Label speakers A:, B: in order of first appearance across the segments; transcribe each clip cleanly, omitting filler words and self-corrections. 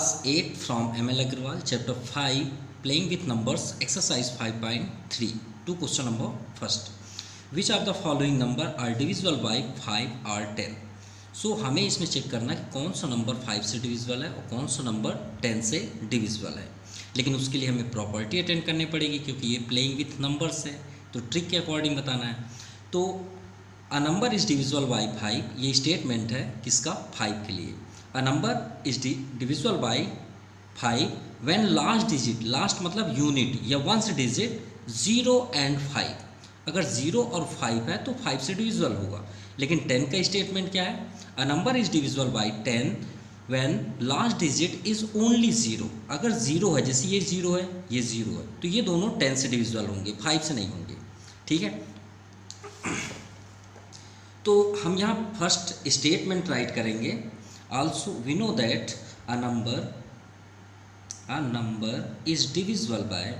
A: Class 8 from ML Agrawal, Chapter 5, Playing with Numbers, Exercise 5.3. To question number first. Which of the following number are divisible by 5 or 10? सो हमें इसमें check करना है कि कौन सा number 5 से डिविजिबल है और कौन सा नंबर 10 से डिविजिबल है। लेकिन उसके लिए हमें प्रॉपर्टी अटेंड करनी पड़ेगी क्योंकि ये प्लेइंग विथ नंबर्स है, तो ट्रिक के अकॉर्डिंग बताना है। तो a number is divisible by 5, ये स्टेटमेंट है किसका? 5 के लिए। अ number is divisible by 5 when last digit, last मतलब यूनिट या वंस डिजिट 0 and 5, अगर 0 और 5 है तो 5 से डिविजिबल होगा। लेकिन 10 का स्टेटमेंट क्या है? A number is divisible by 10 when last digit is only 0, अगर 0 है, जैसे ये 0 है, ये 0 है, तो ये दोनों 10 से डिविजिबल होंगे, 5 से नहीं होंगे। ठीक है, तो हम यहाँ फर्स्ट स्टेटमेंट राइट करेंगे। Also we know that a number is divisible by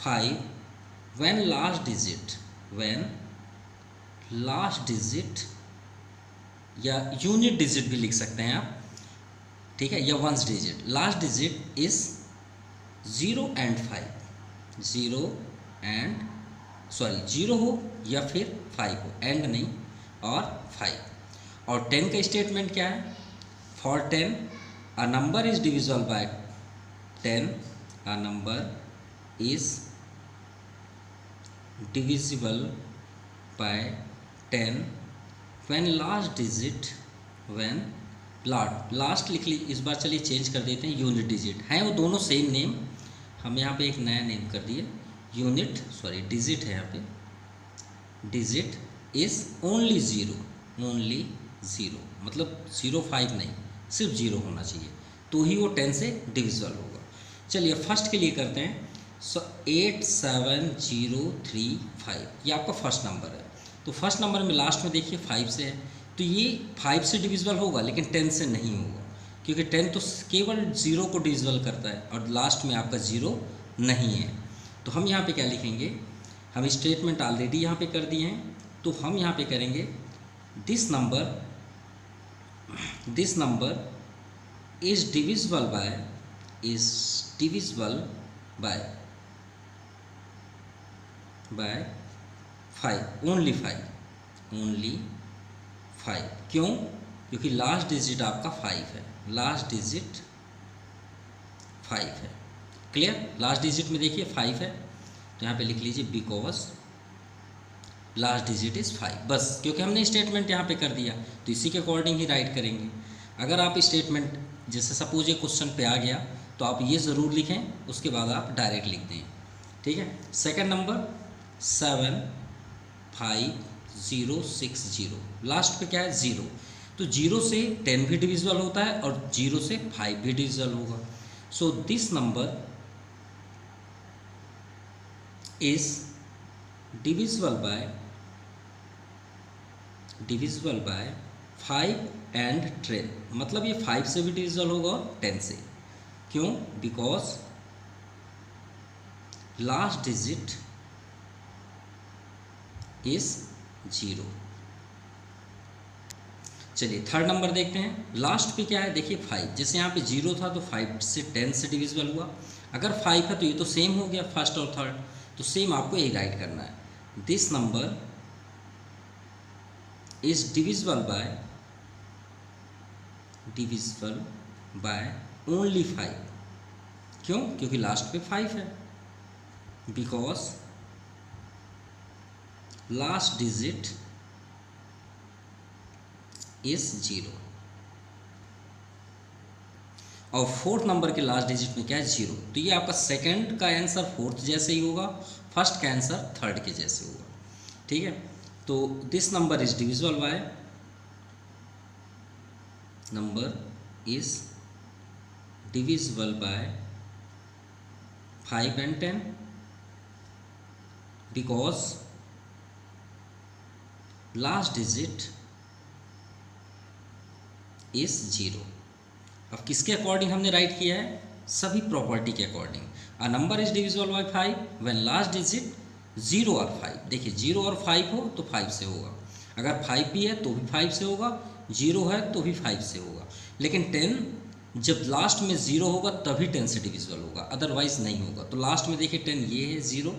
A: 5 when last digit या यूनिट डिजिट भी लिख सकते हैं आप, ठीक है, या ones digit, last digit is 0 and 5, 0 हो या फिर 5 हो, एंड नहीं, और 5। और 10 का स्टेटमेंट क्या है? For 10 a number is divisible bye 10, a number is divisible bye 10 when last digit, when last लिख ली, इस बार चलिए चेंज कर देते हैं, यूनिट डिजिट हैं वो दोनों सेम नेम, हम यहाँ पे एक नया नेम कर दिए, डिजिट है यहाँ पे, डिजिट इज ओनली 0, मतलब 0 5 नहीं, सिर्फ 0 होना चाहिए, तो ही वो 10 से डिविजिबल होगा। चलिए फर्स्ट के लिए करते हैं। 8 7 0 3 5, ये आपका फर्स्ट नंबर है। तो फर्स्ट नंबर में लास्ट में देखिए 5 से है, तो ये 5 से डिविजिबल होगा लेकिन 10 से नहीं होगा, क्योंकि 10 तो केवल 0 को डिविजिबल करता है और लास्ट में आपका 0 नहीं है। तो हम यहाँ पे क्या लिखेंगे? हम स्टेटमेंट ऑलरेडी यहाँ पे कर दिए हैं, तो हम यहाँ पे करेंगे this number is divisible by 5, only 5। क्यों? क्योंकि लास्ट डिजिट आपका 5 है, लास्ट डिजिट 5 है। क्लियर? लास्ट डिजिट में देखिए 5 है, तो यहाँ पे लिख लीजिए बिकॉज लास्ट डिजिट इज़ 5, बस, क्योंकि हमने स्टेटमेंट यहाँ पे कर दिया तो इसी के अकॉर्डिंग ही राइट करेंगे। अगर आप स्टेटमेंट, जैसे सपोज ये क्वेश्चन पे आ गया तो आप ये ज़रूर लिखें, उसके बाद आप डायरेक्ट लिख दें। ठीक है, सेकंड नंबर 7 5 0 6 0, लास्ट पे क्या है? 0, तो 0 से 10 भी डिविजिबल होता है और 0 से 5 भी डिविजिबल होगा। सो this number is divisible by 5 and 10, मतलब ये 5 से भी डिविजिबल होगा और 10 से। क्यों? Because last digit is 0। चलिए थर्ड नंबर देखते हैं। लास्ट पे क्या है? देखिए 5, जैसे यहाँ पे 0 था तो 5 से 10 से डिविजिबल हुआ, अगर 5 है तो ये तो सेम हो गया फर्स्ट और थर्ड, तो सेम आपको यही राइट करना है। This number is divisible by only 5। क्यों? क्योंकि लास्ट पे 5 है, बिकॉज लास्ट डिजिट इज 0। और फोर्थ नंबर के लास्ट डिजिट में क्या है? 0, तो ये आपका सेकंड का आंसर फोर्थ जैसे ही होगा, फर्स्ट का आंसर थर्ड के जैसे होगा। ठीक है, तो this number is divisible by 5 and 10 because last digit is 0। अब किसके अकॉर्डिंग हमने राइट किया है? सभी प्रॉपर्टी के according. A number is divisible by 5 when last digit 0 और 5, देखिए 0 और 5 हो तो 5 से होगा, अगर 5 भी है तो भी 5 से होगा, जीरो है तो भी 5 से होगा, लेकिन 10 जब लास्ट में ज़ीरो होगा तभी 10 से डिविजिबल होगा, अदरवाइज नहीं होगा। तो लास्ट में देखिए 10 ये है ज़ीरो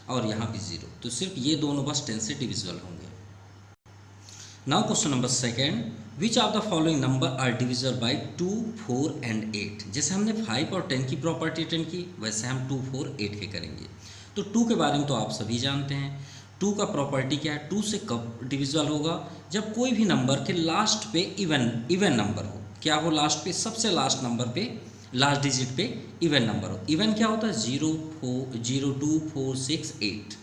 A: और यहाँ भी ज़ीरो, तो सिर्फ ये दोनों बस 10 से डिविजिबल होंगे। Now question number second, which of the following number are divisible by 2, 4 and 8। जैसे हमने 5 और 10 की प्रॉपर्टी अटेंड की, वैसे हम 2, 4, 8 के करेंगे। तो 2 के बारे में तो आप सभी जानते हैं, 2 का प्रॉपर्टी क्या है, 2 से कब डिविजिबल होगा, जब कोई भी नंबर के लास्ट पे इवन नंबर हो। क्या हो, लास्ट पे, सबसे लास्ट नंबर पे, लास्ट डिजिट पे इवन नंबर हो। इवन क्या होता है, 0, 2, 4, 6, 8,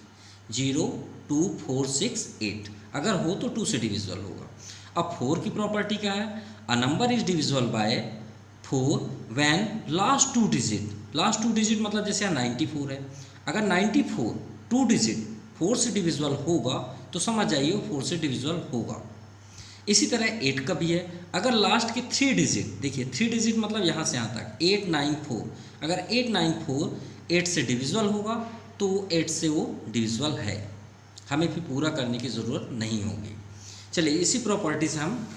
A: 0, 2, 4, 6, 8 अगर हो तो 2 से डिविजिबल होगा। अब 4 की प्रॉपर्टी क्या है, a number is divisible bye 4 when last two digit मतलब जैसे यहाँ 94 है, अगर 94 2 डिजिट 4 से डिविजिबल होगा तो समझ जाइए वो 4 से डिविजिबल होगा। इसी तरह 8 का भी है, अगर लास्ट के 3 डिजिट, देखिए 3 डिजिट मतलब यहाँ से यहाँ तक 894, अगर 894 8 से डिविजिबल होगा तो 8 से वो डिविजिबल है, हमें फिर पूरा करने की ज़रूरत नहीं होगी। चलिए इसी प्रॉपर्टी से हम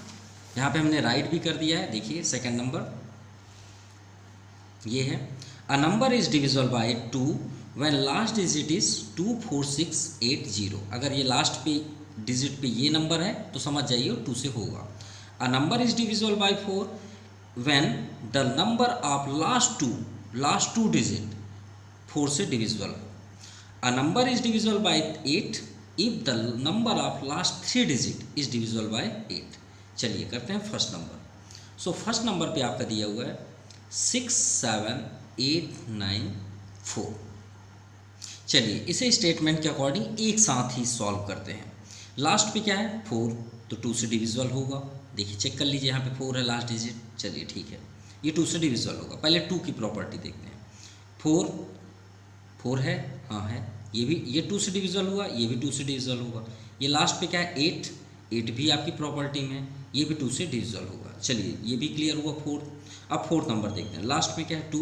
A: यहाँ पे हमने राइट भी कर दिया है। देखिए सेकंड नंबर ये है, a number is divisible by 2 when last digit is 2, 4, 6, 8, 0। अगर ये लास्ट पे डिजिट पे ये नंबर है तो समझ जाइए 2 से होगा। अ number is divisible bye 4 when the number of last two digit 4 से divisible. A number is divisible by 8 if the number of last 3 digit is divisible by 8। चलिए करते हैं first number. So first number पे आपका दिया हुआ है 6, 7, 8, 9, 4। चलिए इसे स्टेटमेंट के अकॉर्डिंग एक साथ ही सॉल्व करते हैं। लास्ट पे क्या है 4, तो 2 से डिविजिबल होगा। देखिए चेक कर लीजिए, यहाँ पे 4 है लास्ट डिजिट। चलिए ठीक है, ये 2 से डिविजिबल होगा। पहले 2 की प्रॉपर्टी देखते हैं। 4 है, हाँ है, ये 2 से डिविजिबल हुआ, ये भी 2 से डिविजिबल होगा। ये लास्ट पे क्या है 8 भी आपकी प्रॉपर्टी में, ये भी 2 से डिविजिबल होगा। चलिए ये भी क्लियर हुआ 4। अब फोर्थ नंबर देखते हैं। लास्ट में क्या है 2,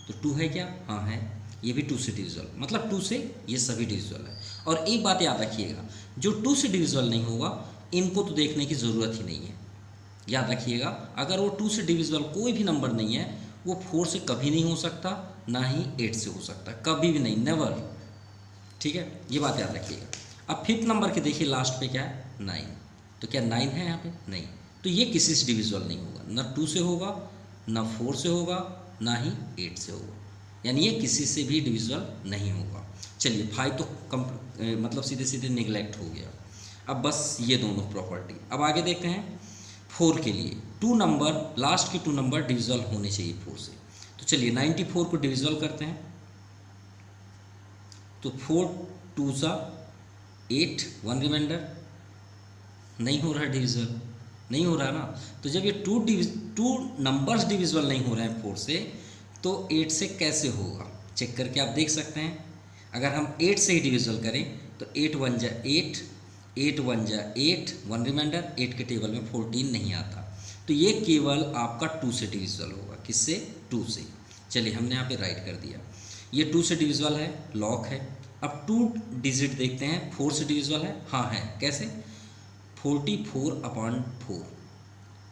A: तो 2 है क्या, हाँ है, ये भी 2 से डिविजिबल, मतलब 2 से ये सभी डिविजिबल है। और एक बात याद रखिएगा, जो 2 से डिविजिबल नहीं होगा इनको तो देखने की ज़रूरत ही नहीं है। याद रखिएगा, अगर वो 2 से डिविजिबल कोई भी नंबर नहीं है, वो 4 से कभी नहीं हो सकता, ना ही 8 से हो सकता, कभी भी नहीं, नेवर। ठीक है, ये बात याद रखिएगा। अब फिफ्थ नंबर के देखिए, लास्ट पे क्या है 9, तो क्या 9 है यहाँ पे, नहीं, तो ये किसी से डिविजिबल नहीं होगा, ना 2 से होगा, ना 4 से होगा, ना ही 8 से होगा, यानी ये किसी से भी डिविजिबल नहीं होगा। चलिए 5 तो मतलब सीधे सीधे निगलेक्ट हो गया। अब बस ये दोनों प्रॉपर्टी। अब आगे देखते हैं 4 के लिए। 2 नंबर, लास्ट के 2 नंबर डिविजिबल होने चाहिए 4 से। तो चलिए 94 को डिविजिबल करते हैं। तो 4 2 सा 8, 1 रिमाइंडर, नहीं हो रहा डिविजिबल, नहीं हो रहा ना। तो जब ये 2 नंबर्स डिविजिबल नहीं हो रहे हैं 4 से, तो 8 से कैसे होगा, चेक करके आप देख सकते हैं। अगर हम 8 से ही डिविजिबल करें तो 8 1 जा 8, 8 1 जा 8, 1 रिमाइंडर, 8 के टेबल में 14 नहीं आता, तो ये केवल आपका 2 से डिविजिबल होगा। किससे, 2 से। चलिए हमने यहाँ पे राइट कर दिया, ये 2 से डिविजिबल है, लॉक है। अब 2 डिजिट देखते हैं, 4 से डिविजिबल है, हाँ है, कैसे, 44/4,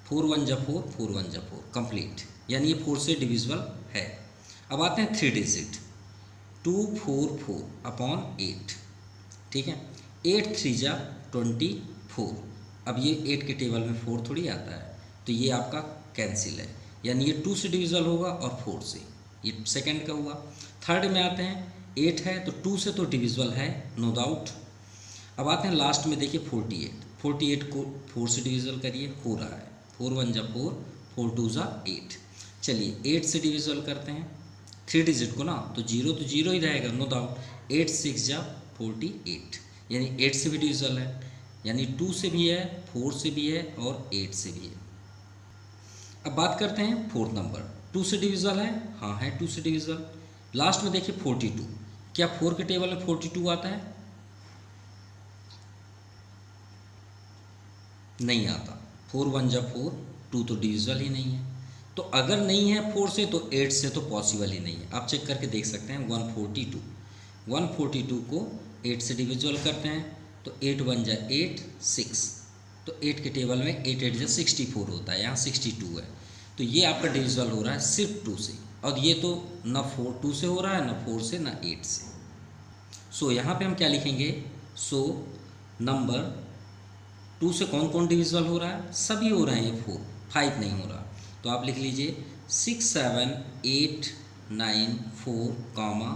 A: 4 1 जा 4, 4 1 जा 4, कंप्लीट, यानी ये 4 से डिविजिबल है। अब आते हैं 3 डिजिट, 244/8, ठीक है, 8 3 जा 24। अब ये 8 के टेबल में 4 थोड़ी आता है, तो ये आपका कैंसिल है, यानी ये 2 से डिविजिबल होगा और 4 से, ये सेकंड का हुआ। थर्ड में आते हैं, 8 है तो 2 से तो डिविजिबल है, नो डाउट। अब आते हैं लास्ट में, देखिए 48 को 4 से डिविजिबल करिए, हो रहा है, 4 1 जा 4, 4 2 जा 8। चलिए 8 से डिविजिबल करते हैं 3 डिजिट को ना, तो 0 ही रहेगा, नो डाउट। 8 6 जा 48, यानी 8 से भी डिविजिबल है, यानी 2 से भी है, 4 से भी है और 8 से भी है। अब बात करते हैं फोर्थ नंबर, 2 से डिविजिबल है, हाँ है 2 से डिविजिबल। लास्ट में देखिए 42, क्या 4 के टेबल में 42 आता है, नहीं आता। 4 1 जा 4, 2 तो डिविजिबल ही नहीं है, तो अगर नहीं है 4 से तो 8 से तो पॉसिबल ही नहीं है। आप चेक करके देख सकते हैं 142 को 8 से डिविजिबल करते हैं तो 8 1 जा 8, 6, तो तो 8 के टेबल में 8 8 जा 64 होता है, यहाँ 62 है। तो ये आपका डिविजिबल हो रहा है सिर्फ 2 से, और ये तो ना 2 से हो रहा है, ना 4 से, ना 8 से। सो यहाँ पे हम क्या लिखेंगे, सो नंबर 2 से कौन कौन डिविजिबल हो रहा है, सभी हो रहे हैं, ये 4 5 नहीं हो रहा। तो आप लिख लीजिए 6 7 8 9 4 comma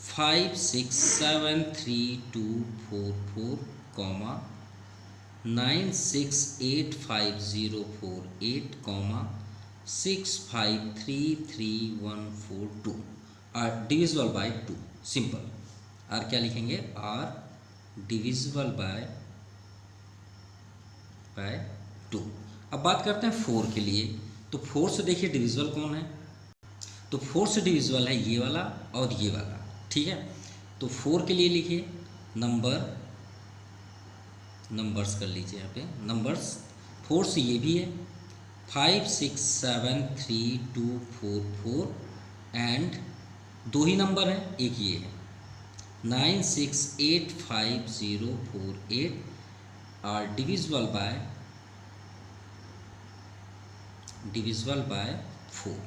A: 5 6 7 3 2 4 4 comma 9 6 8 5 0 4 8 comma 6 5 3 3 1 4 2 are divisible by 2। Simple. Are क्या लिखेंगे, आर डिविजिबल बाय 2। अब बात करते हैं 4 के लिए। तो 4 से देखिए डिविजिबल कौन है, तो 4 से डिविजिबल है ये वाला और ये वाला, ठीक है। तो 4 के लिए लिखिए नंबर्स कर लीजिए यहाँ पे नंबर्स। 4 से ये भी है 5 6 7 3 2 4 4 एंड 2 ही नंबर है, एक ये है 9 6 8 5 0 4 8 आर डिविजिबल बाय 4।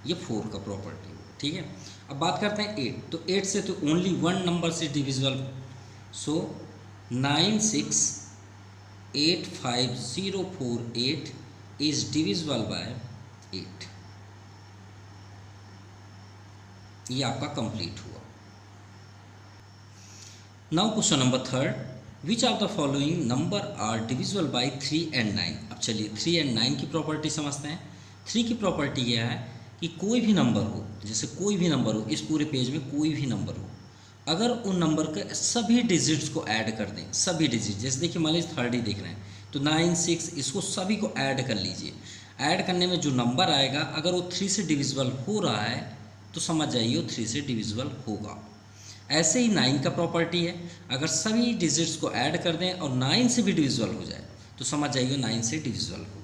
A: ये 4 का प्रॉपर्टी है, ठीक है। अब बात करते हैं 8। तो 8 से तो ओनली वन नंबर से divisible, so 9 6 8 5 0 4 8 is divisible by 8। ये आपका कंप्लीट हुआ। Now question number 3, which of the following number are divisible by 3 and 9। अब चलिए 3 एंड 9 की प्रॉपर्टी समझते हैं। 3 की प्रॉपर्टी यह है कि कोई भी नंबर हो, जैसे कोई भी नंबर हो, इस पूरे पेज में कोई भी नंबर हो, अगर उन नंबर के सभी डिजिट्स को ऐड कर दें, सभी डिजिट, जैसे देखिए मान लीजिए 30 देख रहे हैं, तो 9 6 इसको सभी को ऐड कर लीजिए। ऐड करने में जो नंबर आएगा अगर वो 3 से डिविजिबल हो रहा है तो समझ जाइए वो 3 से डिविजिबल होगा। ऐसे ही 9 का प्रॉपर्टी है, अगर सभी डिजिट्स को ऐड कर दें और 9 से भी डिविजिबल हो जाए तो समझ जाइए 9 से डिविजिबल होगा।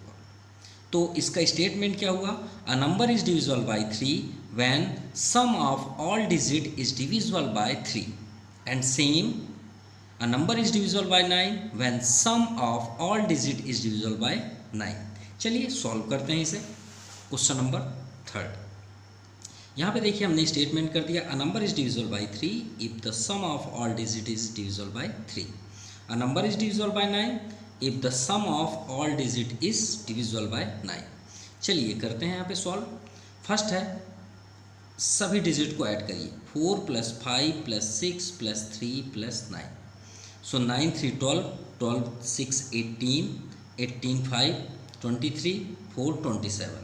A: तो इसका स्टेटमेंट क्या हुआ, a number is divisible by 3 when sum of all digit is divisible by 3 and same a number is divisible by 9 when sum of all digit is divisible by 9। चलिए सॉल्व करते हैं इसे। Question number 3, यहाँ पे देखिए हमने statement कर दिया, a number is divisible by 3 if the sum of all digit is divisible by 3। A number is divisible by 9 if the sum of all digit is divisible by 9। चलिए करते हैं यहाँ पे सॉल्व। फर्स्ट है सभी digit को add करिए, 4 + 5 + 6 + 3 + 9। सो 9 3 12, 12 6 18, 18 5 23, 4 27।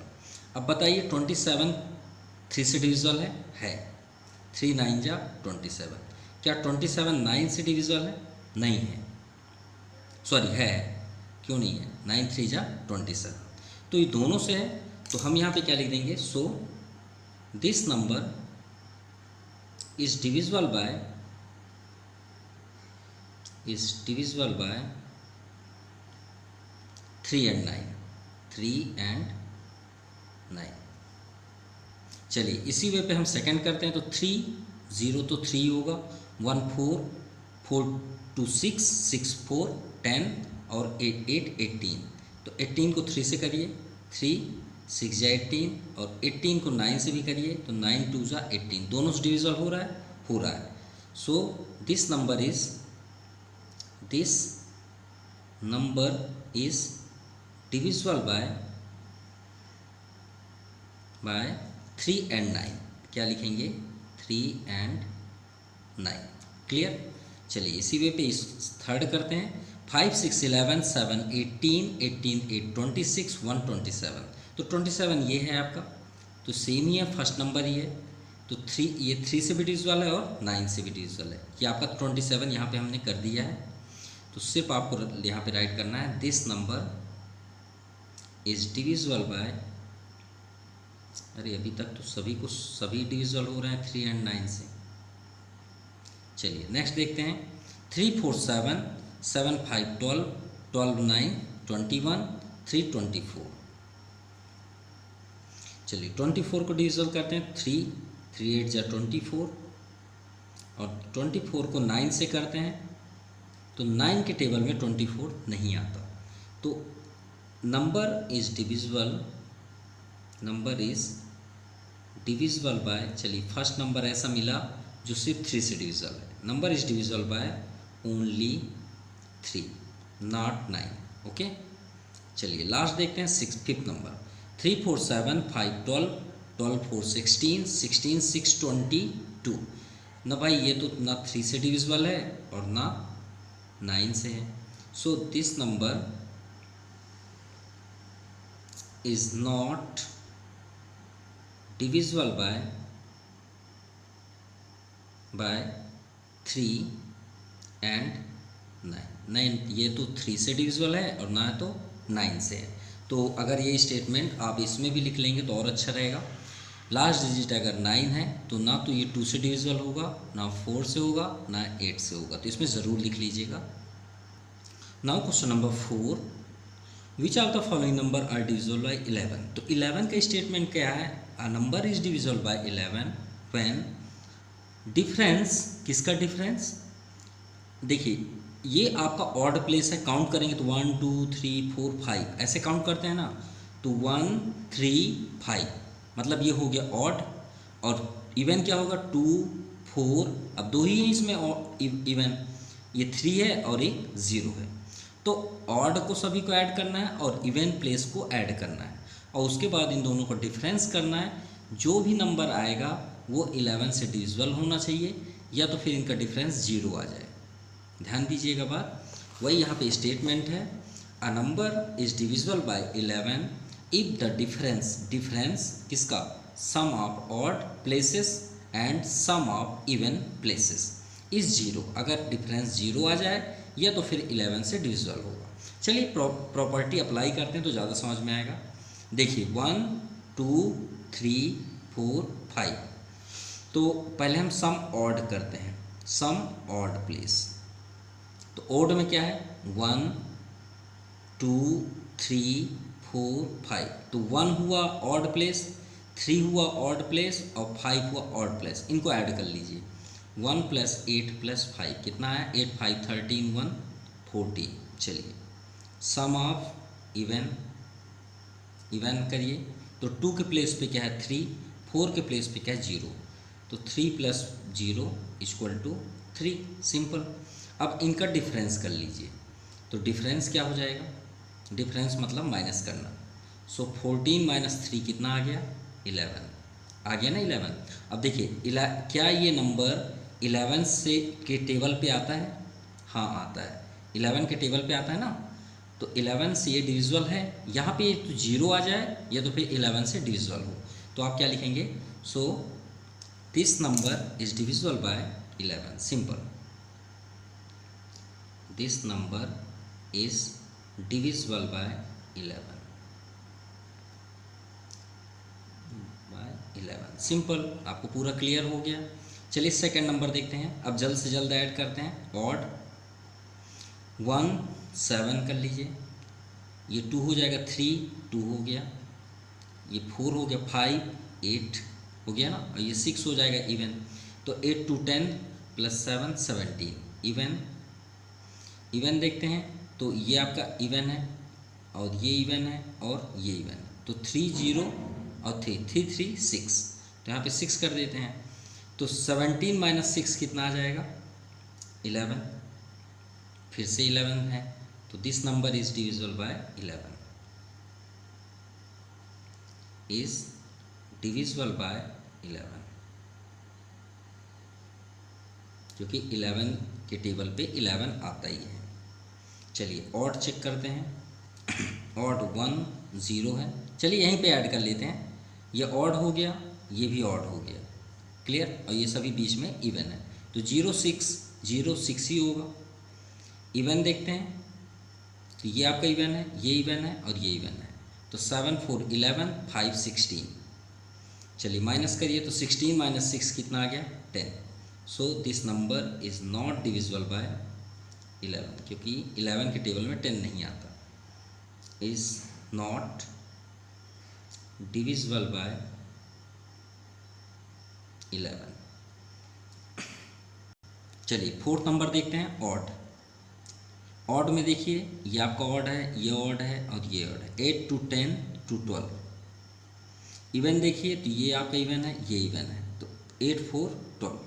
A: अब बताइए 27 3 से डिविजिबल है 3 9 जा 27। क्या 27 9 से डिविजिबल है, नहीं है, सॉरी है, क्यों नहीं है, 9 3 जा 27। तो ये दोनों से है, तो हम यहाँ पे क्या लिख देंगे, सो this number is divisible by 3 and 9, 3 and 9। चलिए इसी वे पे हम सेकंड करते हैं। तो 3 0 तो 3 होगा, 1 4 4 2 6 6 4 10 और 8 8 18। तो 18 को 3 से करिए, 3 6 या 18 और 18 को 9 से भी करिए, तो 9 2 जा 18। दोनों से डिविजिबल हो रहा है। So this number is divisible by 3 and 9। क्या लिखेंगे, 3 and 9। क्लियर। चलिए इसी वे पे इस थर्ड करते हैं। 5 6 11 7 18 18 8 26 1 27। तो 27 ये है आपका, तो सेम ही है, फर्स्ट नंबर ही है। तो 3 ये 3 से भी डिविजिबल है और 9 से भी डिविजिबल है। ये आपका 27 यहाँ पे हमने कर दिया है। तो सिर्फ आपको यहाँ पे राइट करना है, this number is divisible bye, अरे अभी तक तो सभी डिविजिबल हो रहे हैं 3 and 9 से। चलिए नेक्स्ट देखते हैं। 3 4 7 7 5 12 12 9 21 3 24। चलिए 24 को डिविजिबल करते हैं, 3 3 8 जा 24 और 24 को 9 से करते हैं तो 9 के टेबल में 24 नहीं आता। तो नंबर इज डिविजिबल बाय, चलिए फर्स्ट नंबर ऐसा मिला जो सिर्फ 3 से डिविजिबल है। Number is divisible by only 3, not 9। Okay, चलिए लास्ट देखते हैं फिफ्थ नंबर। 3 4 7 5 12, 12 4 16, 16 6 22। ना भाई ये तो ना 3 से डिविजिबल है और ना 9 से है। So this number is not divisible by 3 and 9। ये तो 3 से डिविजिबल है और ना तो 9 से है। तो अगर ये स्टेटमेंट आप इसमें भी लिख लेंगे तो और अच्छा रहेगा। लास्ट डिजिट अगर 9 है तो ना तो ये 2 से डिविजिबल होगा, ना 4 से होगा, ना 8 से होगा। तो इसमें ज़रूर लिख लीजिएगा। Now question number 4, which of the following number are divisible by 11। तो 11 का स्टेटमेंट क्या है? A number is divisible by 11 when difference, किसका डिफरेंस? देखिए ये आपका ऑड प्लेस है, काउंट करेंगे तो 1 2 3 4 5 ऐसे काउंट करते हैं ना। तो 1 3 5 मतलब ये हो गया ऑड, और इवन क्या होगा 2 4, अब 2 ही है इसमें इवन, ये 3 है और एक 0 है। तो ऑड को सभी को ऐड करना है और इवन प्लेस को ऐड करना है, और उसके बाद इन दोनों को डिफरेंस करना है। जो भी नंबर आएगा वो 11 से डिविजिबल होना चाहिए, या तो फिर इनका डिफरेंस 0 आ जाए। ध्यान दीजिएगा बात, वही यहाँ पे स्टेटमेंट है। A number is divisible by 11 if the difference किसका? Sum of odd places and sum of even places is 0। अगर डिफरेंस 0 आ जाए या तो फिर 11 से डिविजिबल होगा। चलिए प्रॉपर्टी अप्लाई करते हैं तो ज़्यादा समझ में आएगा। देखिए 1 2 3 4 5, तो पहले हम सम ऑड करते हैं, सम ऑड प्लेस। तो ऑड में क्या है? 1 2 3 4 5। तो 1 हुआ ऑड प्लेस, 3 हुआ ऑड प्लेस और 5 हुआ ऑड प्लेस। इनको ऐड कर लीजिए। 1 + 8 + 5 कितना है? 8 5 13 1 40। चलिए सम ऑफ इवन करिए। तो 2 के प्लेस पे क्या है? 3, 4 के प्लेस पे क्या है? 0। तो 3 + 0 = 3, सिंपल। अब इनका डिफरेंस कर लीजिए। तो डिफरेंस क्या हो जाएगा? डिफरेंस मतलब माइनस करना। सो 14 - 3 कितना आ गया? 11 आ गया ना 11। अब देखिए क्या ये नंबर 11 से के टेबल पे आता है? हाँ आता है, 11 के टेबल पे आता है ना। तो 11 से ये डिविजिबल है, यहाँ पे तो 0 आ जाए या तो फिर 11 से डिविजिबल हो। तो आप क्या लिखेंगे? सो this number is divisible by 11, simple. This number is divisible by 11 simple. आपको पूरा क्लियर हो गया। चलिए सेकंड नंबर देखते हैं। अब जल्द से जल्द ऐड करते हैं। ऑड 1 7 कर लीजिए, ये 2 हो जाएगा, 3 2 हो गया, ये 4 हो गया, 5 8 हो गया ना, और ये 6 हो जाएगा इवन। तो 8 2 10 + 7 17 इवन देखते हैं। तो ये आपका इवन है और ये इवन है और ये इवन है। तो 3 0 और 3 3 3 6, तो यहाँ पे 6 कर देते हैं। तो 17 - 6 कितना आ जाएगा? 11। फिर से 11 है, तो this number is divisible by 11, is divisible by 11, क्योंकि 11 के टेबल पे 11 आता ही है। चलिए ऑड चेक करते हैं। ऑड 1 0 है, चलिए यहीं पे ऐड कर लेते हैं। ये ऑड हो गया, ये भी ऑड हो गया, क्लियर। और ये सभी बीच में इवन है, तो 0 6 ही होगा। इवन देखते हैं, तो ये आपका इवन है, ये इवन है और ये इवन है। तो 7 4 11 5 16। चलिए माइनस करिए, तो 16 - 6 कितना आ गया? 10। सो this number is not divisible by 11, क्योंकि 11 के टेबल में 10 नहीं आता। Is not divisible by 11। चलिए फोर्थ नंबर देखते हैं। ऑड ऑड में देखिए ये आपका ऑड है, ये ऑड है और ये ऑड है, 8 to 10 to 12। इवन देखिए तो ये आपका इवन है, ये इवन है, तो 8 4 12।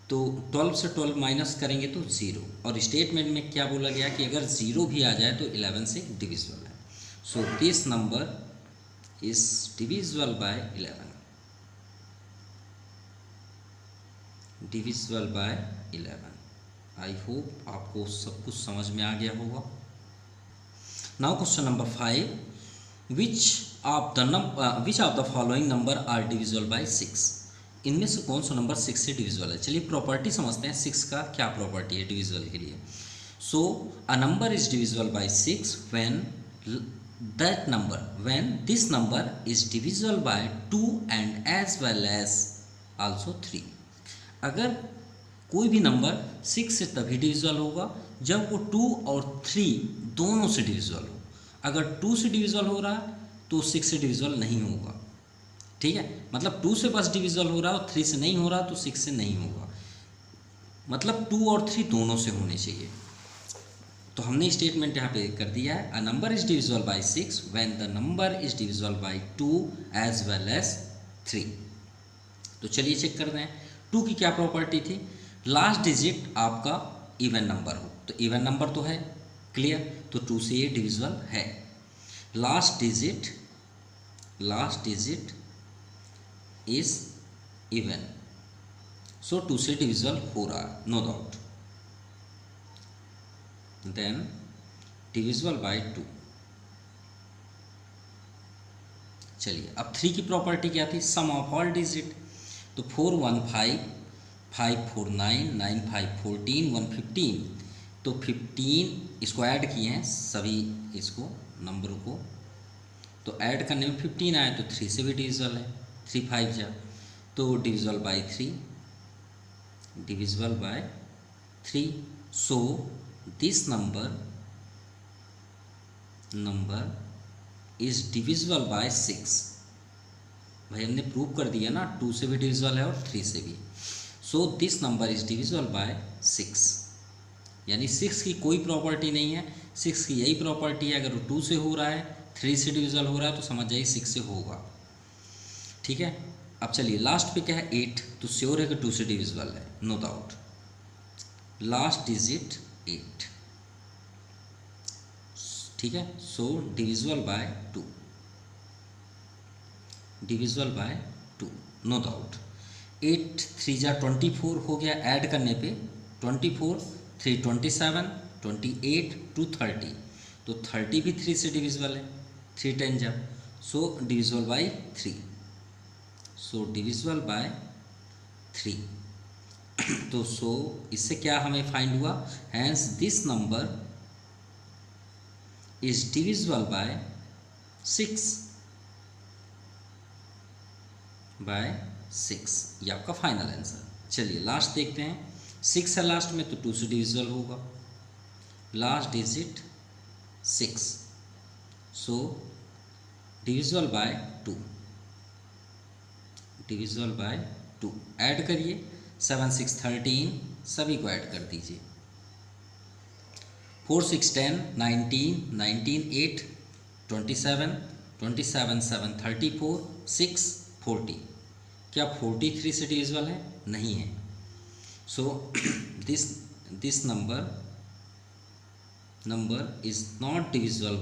A: तो 12 से 12 माइनस करेंगे तो 0, और स्टेटमेंट में क्या बोला गया कि अगर 0 भी आ जाए तो 11 से डिविजिबल है। So this number is divisible by 11, divisible by 11। I hope आपको सब कुछ समझ में आ गया होगा। Now question number 5, which of the following number are divisible by 6। इनमें से कौन सा नंबर 6 से डिविजिबल है। चलिए प्रॉपर्टी समझते हैं 6 का क्या प्रॉपर्टी है डिविजिबल के लिए। So a number is divisible by 6 when this number is divisible by 2 and as well as also 3। अगर कोई भी नंबर 6 से तभी डिविजिबल होगा जब वो 2 और 3 दोनों से डिविजिबल हो। अगर 2 से डिविजिबल हो रहा है तो 6 से डिविजिबल नहीं होगा। ठीक है, मतलब 2 से बस डिविजिबल हो रहा है और 3 से नहीं हो रहा तो 6 से नहीं होगा। मतलब 2 और 3 दोनों से होने चाहिए। तो हमने स्टेटमेंट यहाँ पे कर दिया है, a number is divisible by 6 when the number is divisible by 2 as well as 3। तो चलिए चेक करते हैं 2 की क्या प्रॉपर्टी थी। लास्ट डिजिट आपका इवन नंबर हो, तो इवन नंबर तो है क्लियर, तो 2 से ये डिविजिबल है। Last digit is even, so 2 से डिविजिबल हो रहा है no doubt. Then divisible by 2। चलिए अब 3 की प्रॉपर्टी क्या थी, सम ऑफ ऑल डिजिट। तो 4 1 5, 5 4 9, 9 5 14, 1 15। तो 15 इसको ऐड किए हैं सभी इसको नंबर को, तो ऐड करने में 15 आए तो 3 से भी डिविजिबल है, 3 5 जा, तो divisible by 3, divisible by 3। So this number is divisible by 6। भाई हमने प्रूव कर दिया ना 2 से भी डिविजिबल है और 3 से भी। सो this number is divisible by 6, यानी 6 की कोई प्रॉपर्टी नहीं है, 6 की यही प्रॉपर्टी है, अगर वो 2 से हो रहा है 3 से डिविजिबल हो रहा है तो समझ जाइए 6 से होगा। ठीक है, अब चलिए लास्ट पे क्या है 8, तो श्योर है कि 2 से डिविजिबल है नो डाउट। लास्ट डिजिट 8, ठीक है, so divisible by 2, divisible by 2 no doubt. 8 3 जा 24 हो गया, ऐड करने पे 24 3 27, 28 2 30, तो 30 भी 3 से डिविजिबल है, 3 10 जा, so divisible by 3, so divisible by 3। तो सो इससे क्या हमें फाइंड हुआ, hence this number is divisible by 6, ये आपका फाइनल आंसर। चलिए लास्ट देखते हैं, 6 है लास्ट में तो 2 से डिविजिबल होगा, last digit 6, so divisible by 2, divisible by 2। Add करिए 7 6 13, सभी को ऐड कर दीजिए, 4 6 10, 19 19 8 27, 27 7 34, 6 40। क्या 43 से डिविजिबल है, नहीं है। So this number is not divisible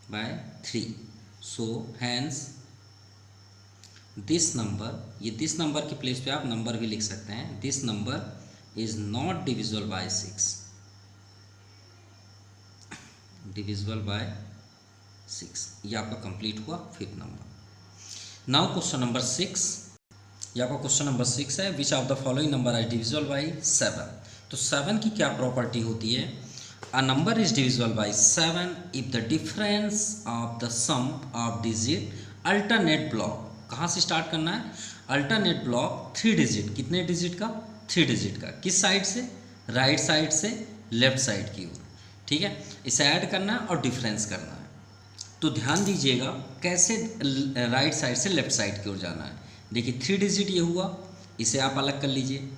A: by 3। So hence this number के प्लेस पे आप नंबर भी लिख सकते हैं, this number is not divisible by 6, divisible by 6। ये आपका कंप्लीट हुआ 5th number. Now question number 6, ये आपका क्वेश्चन नंबर 6 है, which of the following number are divisible by 7। तो 7 की क्या प्रॉपर्टी होती है, a number is divisible by 7 if the difference of the sum of digit alternate block. कहाँ से स्टार्ट करना है, अल्टरनेट ब्लॉक 3 डिजिट, कितने डिजिट का, 3 डिजिट का, किस साइड से, राइट साइड से लेफ्ट साइड की ओर। ठीक है, इसे ऐड करना है और डिफरेंस करना है। तो ध्यान दीजिएगा कैसे राइट साइड से लेफ्ट साइड की ओर जाना है। देखिए 3 डिजिट ये हुआ, इसे आप अलग कर लीजिए,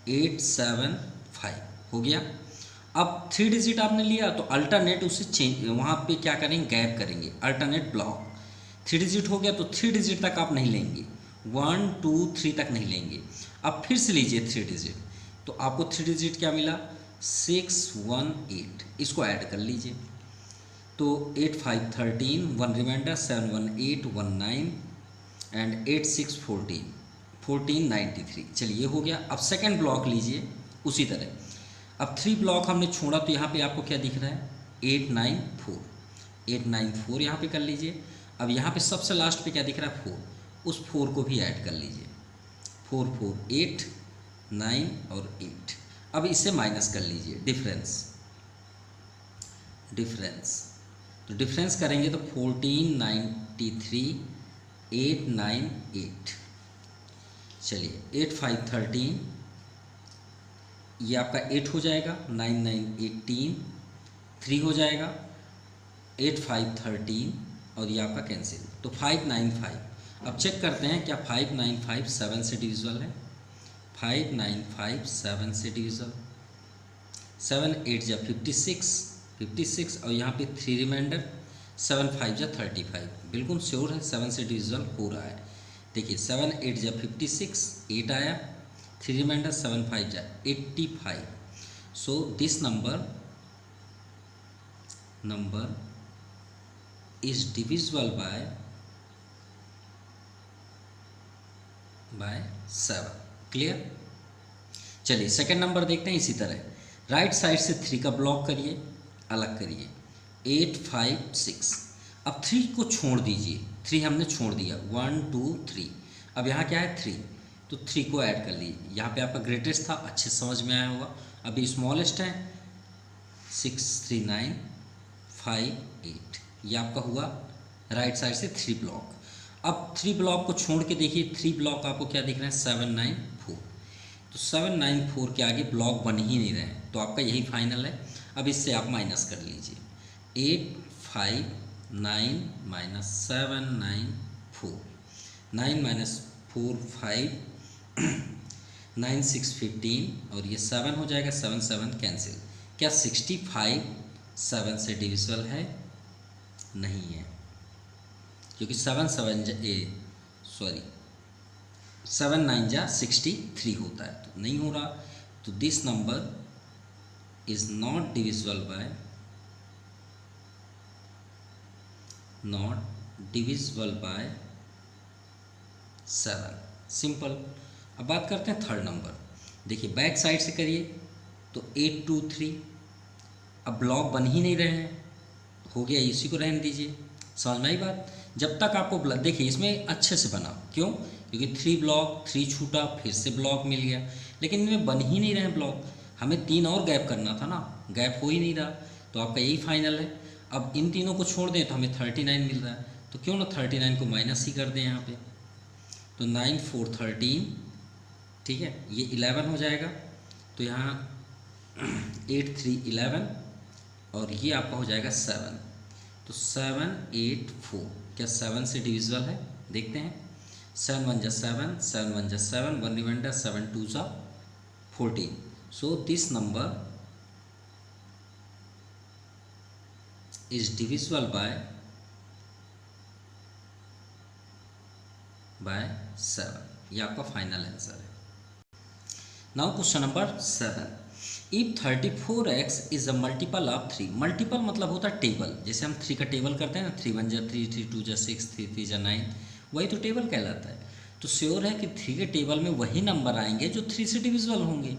A: 875 हो गया। अब 3 डिजिट आपने लिया तो अल्टरनेट उसे चेंज, वहाँ पे क्या करेंगे, गैप करेंगे, अल्टरनेट ब्लॉक। 3 डिजिट हो गया तो 3 डिजिट तक आप नहीं लेंगे, 1 2 3 तक नहीं लेंगे। अब फिर से लीजिए 3 डिजिट, तो आपको 3 डिजिट क्या मिला, 618, इसको ऐड कर लीजिए। तो 8 5 13, 1 रिमाइंडर, 7 1 8 1 9 एंड 8 6 14 1493। चलिए हो गया। अब सेकंड ब्लॉक लीजिए उसी तरह। अब 3 ब्लॉक हमने छोड़ा तो यहाँ पे आपको क्या दिख रहा है, 894, 894 यहाँ पे कर लीजिए। अब यहाँ पे सबसे लास्ट पे क्या दिख रहा है, 4, उस 4 को भी ऐड कर लीजिए, 4 4 8 9 और 8। अब इसे माइनस कर लीजिए, डिफरेंस तो डिफरेंस करेंगे तो 1493 898। चलिए 8 5 13, ये आपका 8 हो जाएगा, 9 9 18, 3 हो जाएगा, 8 5 13 और ये आपका कैंसिल, तो 595। अब चेक करते हैं क्या 595 7 से डिविजिबल है, 595 7 से डिविजिबल, 7 8 जा 56 और यहाँ पे 3 रिमाइंडर, 7 5 जा 35, बिल्कुल श्योर है 7 से डिविजिबल हो रहा है। देखिए 7 8 जा 56, 8 आया, 3 रिमाइंडर, 7 5 जा 85। सो this number is divisible by 7। Clear. चलिए सेकंड नंबर देखते हैं। इसी तरह राइट साइड से 3 का ब्लॉक करिए, अलग करिए, 8 5 6। अब 3 को छोड़ दीजिए, 3 हमने छोड़ दिया, 1 2 3। अब यहाँ क्या है 3, तो 3 को ऐड कर लीजिए। यहाँ पे आपका ग्रेटेस्ट था, अच्छे समझ में आया होगा। अभी स्मॉलेस्ट है 6 3 9 5 8, ये आपका हुआ राइट साइड से 3 ब्लॉक। अब 3 ब्लॉक को छोड़ के देखिए, 3 ब्लॉक आपको क्या दिख रहे हैं, 7 9 4। तो 7 9 4 के आगे ब्लॉक बन ही नहीं रहे हैं, तो आपका यही फाइनल है। अब इससे आप माइनस कर लीजिए, 8 5 9 माइनस 7 9 4, 9 माइनस 4 5 9 6 15 और ये 7 हो जाएगा, 7 7 कैंसिल। क्या 65 7 से डिविजिबल है? नहीं है, क्योंकि 7 9 जा 63 होता है, तो नहीं हो रहा। तो this number is not divisible by 7। Simple. अब बात करते हैं थर्ड नंबर। देखिए बैक साइड से करिए तो 8 2 3। अब ब्लॉक बन ही नहीं रहे हैं, हो गया, इसी को रहने दीजिए। समझ में आई बात। जब तक आपको देखिए इसमें अच्छे से बना, क्यों? क्योंकि 3 ब्लॉक, 3 छूटा, फिर से ब्लॉक मिल गया, लेकिन इनमें बन ही नहीं रहे ब्लॉक। हमें 3 और गैप करना था ना, गैप हो ही नहीं रहा, तो आपका यही फाइनल है। अब इन तीनों को छोड़ दें तो हमें 39 मिल रहा है, तो क्यों ना 39 को माइनस ही कर दें यहाँ पे। तो 9 4 13, ठीक है, ये 11 हो जाएगा। तो यहाँ 8 3 11 और ये आपका हो जाएगा 7। तो 7 8 4, क्या 7 से डिविजिबल है? देखते हैं। 7 1 जा 7, 7 1 जा 7, 1 रिमाइंडर, 7 2 जा 14। सो this number is divisible by 7। ये आपका फाइनल आंसर है। Now question number 7। If 34x is a multiple of 3। Multiple मतलब होता है टेबल, जैसे हम 3 का टेबल करते हैं ना, 3 1 जा 3, 3 2 जा 6, 3 3 जा 9, वही तो टेबल कहलाता है। तो श्योर है कि 3 के टेबल में वही नंबर आएंगे जो 3 से डिविजिबल होंगे।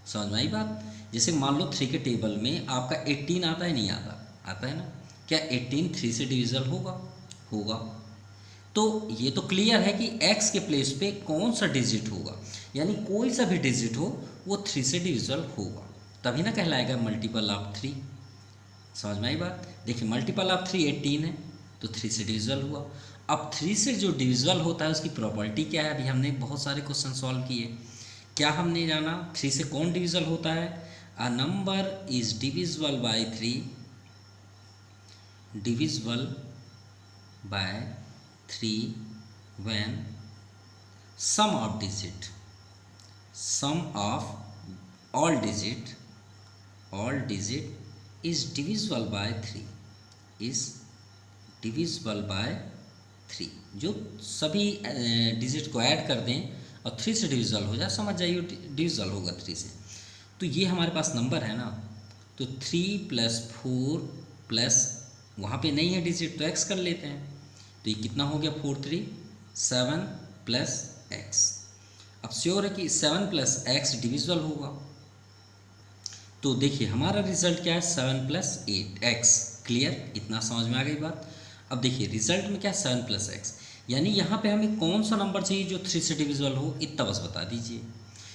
A: समझ में आई बात। जैसे मान लो 3 के टेबल में आपका 18 आता है, नहीं आता? आता है ना। क्या 18 3 से डिविजिबल होगा? तो ये तो क्लियर है कि x के प्लेस पे कौन सा डिजिट होगा, यानी कोई सा भी डिजिट हो वो 3 से डिविजिबल होगा, तभी ना कहलाएगा मल्टीपल ऑफ 3। समझ में आई बात। देखिए मल्टीपल ऑफ 3 18 है, तो 3 से डिविजिबल हुआ। अब 3 से जो डिविजिबल होता है उसकी प्रॉपर्टी क्या है? अभी हमने बहुत सारे क्वेश्चन सॉल्व किए, क्या हमने जाना 3 से कौन डिविजिबल होता है? A number is divisible by 3, divisible by 3 when sum of digit, sum of all digit, all digit is divisible by 3, is divisible by 3। जो सभी डिजिट को ऐड कर दें और 3 से डिविजिबल हो जाए, समझ जाइए डिविजिबल होगा 3 से। तो ये हमारे पास नंबर है ना, तो 3 + 4 प्लस वहाँ पे नहीं है डिजिट तो x कर लेते हैं। तो ये कितना हो गया 4 3 7 + x। अब श्योर है कि 7 + x डिविजिबल होगा। तो देखिए हमारा रिजल्ट क्या है 7 + 8x। क्लियर, इतना समझ में आ गई बात। अब देखिए रिजल्ट में क्या 7 + x, यानी यहाँ पे हमें कौन सा नंबर चाहिए जो 3 से डिविजिबल हो, इतना बस बता दीजिए।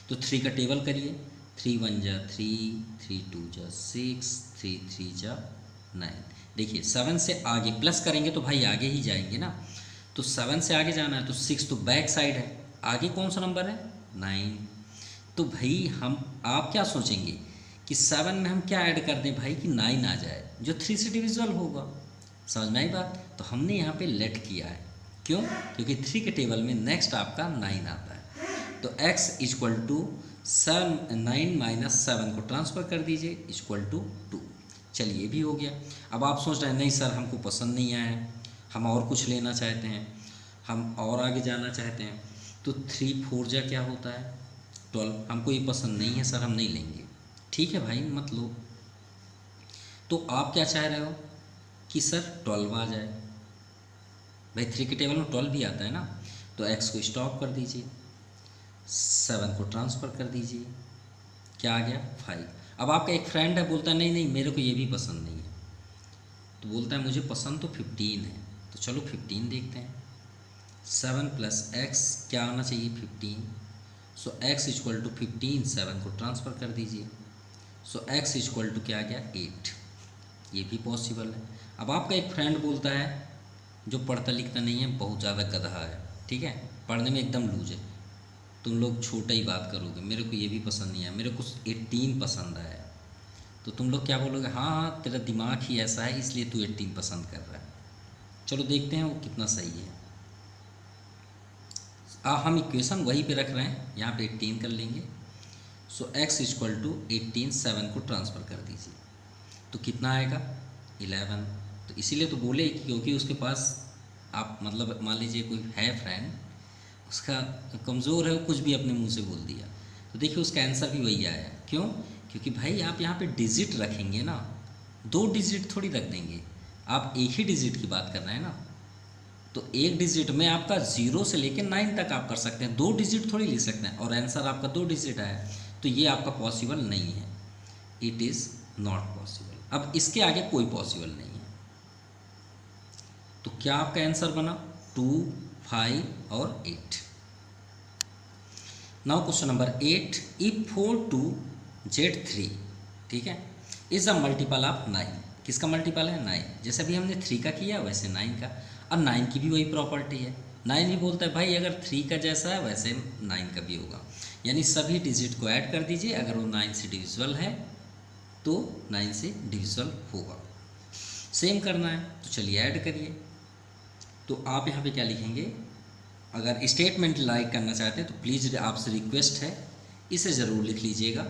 A: तो 3 का टेबल करिए, 3 × 1 = 3, 3 × 2 = 6, 3 × 3 = 9। देखिए 7 से आगे प्लस करेंगे तो भाई आगे ही जाएंगे ना, तो 7 से आगे जाना है तो 6 तो बैक साइड है, आगे कौन सा नंबर है 9। तो भाई आप क्या सोचेंगे कि 7 में हम क्या ऐड कर दें भाई कि 9 आ जाए जो 3 से डिविजिबल होगा। समझ में आई बात। तो हमने यहाँ पे लेट किया है, क्यों, क्योंकि 3 के टेबल में नेक्स्ट आपका 9 आता है। तो x = 7 9 - 7 को ट्रांसफ़र कर दीजिए = 2। चलिए ये भी हो गया। अब आप सोच रहे हैं नहीं सर हमको पसंद नहीं आया, हम और कुछ लेना चाहते हैं, हम और आगे जाना चाहते हैं। तो 3 4 जा क्या होता है 12, हमको ये पसंद नहीं है सर, हम नहीं लेंगे। ठीक है भाई मत लो। तो आप क्या चाह रहे हो कि सर 12 आ जाए। भाई 3 के टेबल में 12 भी आता है ना, तो x को स्टॉप कर दीजिए, 7 को ट्रांसफ़र कर दीजिए, क्या आ गया 5। अब आपका एक फ्रेंड है, बोलता है नहीं नहीं मेरे को ये भी पसंद नहीं है, तो बोलता है मुझे पसंद तो 15 है। तो चलो 15 देखते हैं। 7 + x क्या आना चाहिए 15। सो x = 15, 7 को ट्रांसफ़र कर दीजिए। सो x = क्या आ गया 8। ये भी पॉसिबल है। अब आपका एक फ्रेंड बोलता है जो पढ़ता लिखता नहीं है, बहुत ज़्यादा गधा है, ठीक है, पढ़ने में एकदम लूज है, तुम लोग छोटा ही बात करोगे, मेरे को ये भी पसंद नहीं है, मेरे को 18 पसंद आया। तो तुम लोग क्या बोलोगे, हाँ हाँ तेरा दिमाग ही ऐसा है इसलिए तू 18 पसंद कर रहा है। चलो देखते हैं वो कितना सही है। हम इक्वेशन वहीं पे रख रहे हैं, यहाँ पे 18 कर लेंगे। सो x = 18, 7 को ट्रांसफ़र कर दीजिए, तो कितना आएगा 11। तो इसीलिए तो बोले कि क्योंकि उसके पास आप मतलब मान लीजिए कोई है फ्रेंड, उसका कमज़ोर है, वो कुछ भी अपने मुंह से बोल दिया, तो देखिए उसका आंसर भी वही आया। क्यों, क्योंकि भाई आप यहाँ पे डिजिट रखेंगे ना, 2 डिजिट थोड़ी रख देंगे, आप एक ही डिजिट की बात कर रहे हैं ना। तो एक डिजिट में आपका 0 से लेकर 9 तक आप कर सकते हैं, 2 डिजिट थोड़ी लिख सकते हैं, और आंसर आपका 2 डिजिट आया, तो ये आपका पॉसिबल नहीं है, इट इज़ नॉट पॉसिबल। अब इसके आगे कोई पॉसिबल नहीं है। तो क्या आपका आंसर बना 2 5 और 8। Now question number 8, if 4 2 Z3, ठीक है, इज अ मल्टीपल ऑफ 9। किसका मल्टीपल है 9, जैसे अभी हमने 3 का किया वैसे 9 का, और 9 की भी वही प्रॉपर्टी है। 9 भी बोलता है भाई अगर 3 का जैसा है वैसे 9 का भी होगा, यानी सभी डिजिट को ऐड कर दीजिए, अगर वो 9 से डिविजिबल है तो 9 से डिविजिबल होगा। सेम करना है तो चलिए ऐड करिए। तो आप यहाँ पे क्या लिखेंगे, अगर स्टेटमेंट लाइक करना चाहते हैं तो प्लीज़ आपसे रिक्वेस्ट है इसे ज़रूर लिख लीजिएगा।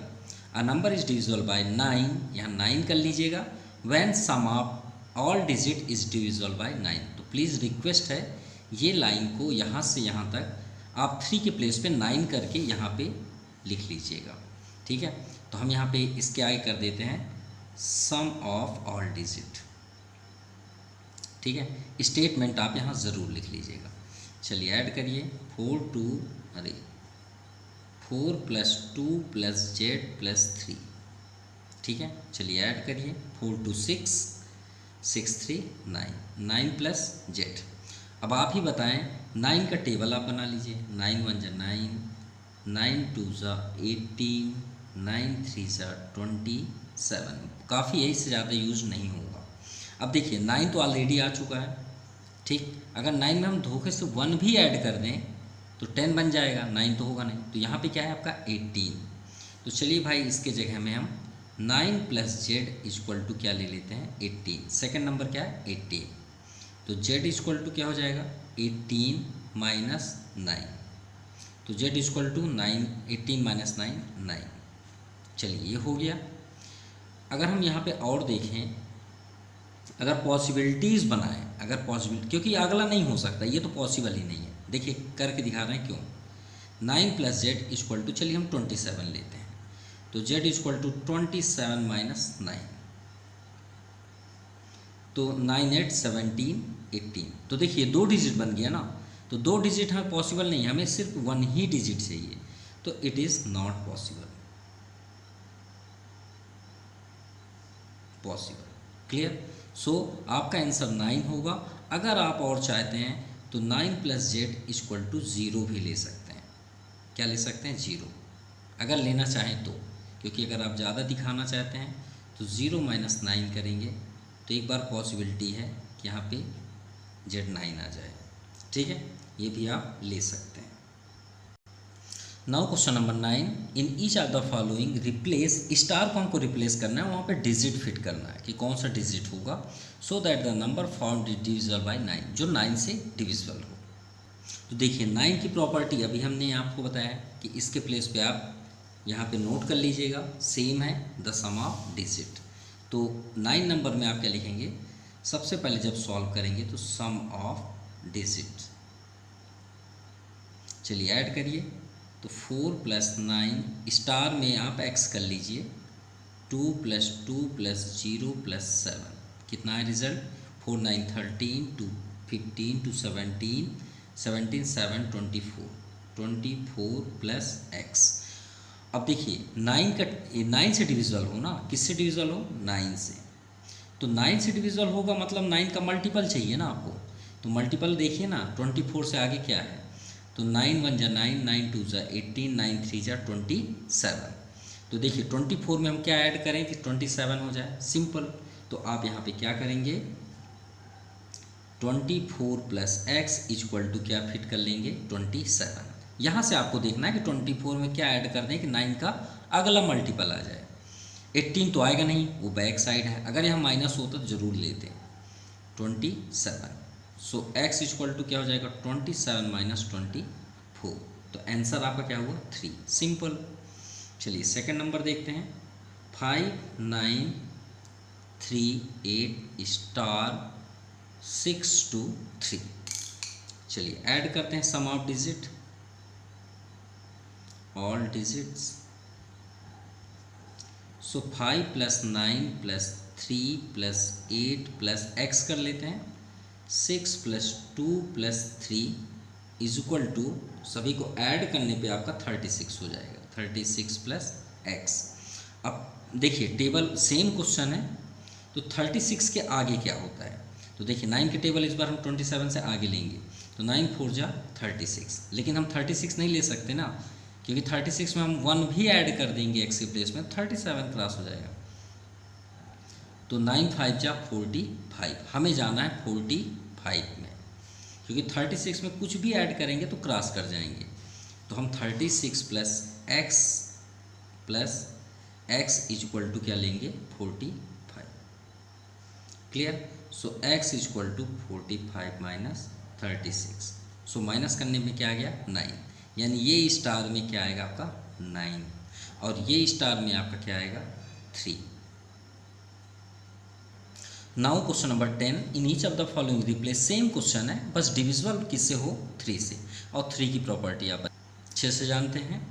A: A number is divisible by 9, यहाँ 9 कर लीजिएगा। When sum of all digit is divisible by 9, तो प्लीज़ रिक्वेस्ट है ये लाइन को यहाँ से यहाँ तक आप 3 के प्लेस पे 9 करके यहाँ पे लिख लीजिएगा, ठीक है। तो हम यहाँ पे इसके आगे कर देते हैं सम ऑफ ऑल डिजिट, ठीक है। स्टेटमेंट आप यहाँ ज़रूर लिख लीजिएगा। चलिए ऐड करिए 4 + 2 + Z + 3, ठीक है। चलिए ऐड करिए 4 2 6 6 3 9 9 + Z। अब आप ही बताएं 9 का टेबल आप बना लीजिए। 9 1 = 9, 9 2 = 18, 9 3 = 27। काफ़ी है, इससे ज़्यादा यूज़ नहीं होगा। अब देखिए 9 तो ऑलरेडी आ चुका है, ठीक। अगर 9 में हम धोखे से 1 भी ऐड कर दें तो 10 बन जाएगा, 9 तो होगा नहीं। तो यहाँ पे क्या है आपका 18। तो चलिए भाई इसके जगह में हम 9 + Z = क्या ले लेते हैं 18। सेकंड नंबर क्या है 18, तो Z = क्या हो जाएगा 18 - 9। तो z इक्वल टू 9, 18 माइनस 9, 9। चलिए ये हो गया। अगर हम यहाँ पे और देखें, अगर पॉसिबिलिटीज़ बनाएं, अगर पॉसिबिलिटी, क्योंकि अगला नहीं हो सकता, ये तो पॉसिबल ही नहीं है। देखिए करके दिखा रहे हैं क्यों। 9 प्लस जेड इक्वल टू, चलिए हम 27 लेते हैं, तो z इक्वल टू 27 माइनस 9, तो 9 8 17 18। तो देखिए 2 डिजिट बन गया ना, तो 2 डिजिट हमें पॉसिबल नहीं है, हमें सिर्फ 1 ही डिजिट चाहिए, तो it is not possible. Clear. So आपका आंसर 9 होगा। अगर आप और चाहते हैं तो 9 प्लस जेड इक्वल टू 0 भी ले सकते हैं। क्या ले सकते हैं? 0, अगर लेना चाहें तो, क्योंकि अगर आप ज़्यादा दिखाना चाहते हैं तो 0 माइनस 9 करेंगे, तो एक बार पॉसिबिलिटी है कि यहाँ पे जेड 9 आ जाए। ठीक है, ये भी आप ले सकते हैं। Now question number 9, in each of the following replace, star को हमको रिप्लेस करना है, वहाँ पे डिजिट फिट करना है कि कौन सा डिजिट होगा, so that the number found divisible by 9, जो 9 से डिविजिबल हो। तो देखिए 9 की प्रॉपर्टी अभी हमने आपको बताया कि इसके प्लेस पे आप यहाँ पे नोट कर लीजिएगा, सेम है द सम ऑफ डिजिट। तो 9 नंबर में आप क्या लिखेंगे, सबसे पहले जब सॉल्व करेंगे तो सम ऑफ डिजिट, चलिए ऐड करिए, तो 4 प्लस 9 स्टार में आप x कर लीजिए, 2 प्लस 2 प्लस 0 प्लस 7, कितना है रिजल्ट, 4 9 13, 2 15 2 17 17 7 24, 24 प्लस x। अब देखिए 9 से डिविजिबल हो ना, किससे डिविजिबल हो, 9 से, तो 9 से डिविजिबल होगा मतलब 9 का मल्टीपल चाहिए ना आपको, तो मल्टीपल देखिए ना, 24 से आगे क्या है, तो 9 1 जा 9, 9 2 जा 18, 9 3 जा 27। तो देखिए 24 में हम क्या ऐड करें कि 27 हो जाए, सिंपल। तो आप यहाँ पे क्या करेंगे, 24 प्लस एक्स इक्वल टू क्या फिट कर लेंगे, 27। यहाँ से आपको देखना है कि 24 में क्या ऐड कर दें कि 9 का अगला मल्टीपल आ जाए। 18 तो आएगा नहीं, वो बैक साइड है, अगर यहाँ माइनस होता तो जरूर लेते, 27। सो x इक्वल टू क्या हो जाएगा, 27 माइनस 24, तो आंसर आपका क्या हुआ, 3, सिंपल। चलिए सेकंड नंबर देखते हैं, 5 9 3 8 स्टार 6 2 3। चलिए ऐड करते हैं sum of digit, all digits. So 5 plus 9 plus 3 plus 8 plus x कर लेते हैं, 6 plus 2 plus 3 is equal to, सभी को ऐड करने पे आपका 36 हो जाएगा, 36 प्लस x। अब देखिए टेबल सेम क्वेश्चन है, तो 36 के आगे क्या होता है, तो देखिए 9 के टेबल इस बार हम 27 से आगे लेंगे, तो 9 4 जा 36, लेकिन हम 36 नहीं ले सकते ना, क्योंकि 36 में हम 1 भी ऐड कर देंगे x के प्लेस में, 37 क्रॉस हो जाएगा, तो 9 5 जा 45, हमें जाना है 45 में, क्योंकि 36 में कुछ भी ऐड करेंगे तो क्रॉस कर जाएंगे, तो हम 36 प्लस x इक्वल टू क्या लेंगे, 45। Clear. So x equal to 45 minus 36, so minus करने में क्या आ गया, 9, यानी ये स्टार में क्या आएगा आपका 9, और ये स्टार में आपका क्या आएगा 3। Now question number 10, in each of the following replace, same question है, बस डिविजिबल किससे हो, 3 से, और 3 की प्रॉपर्टी आप अच्छे से जानते हैं।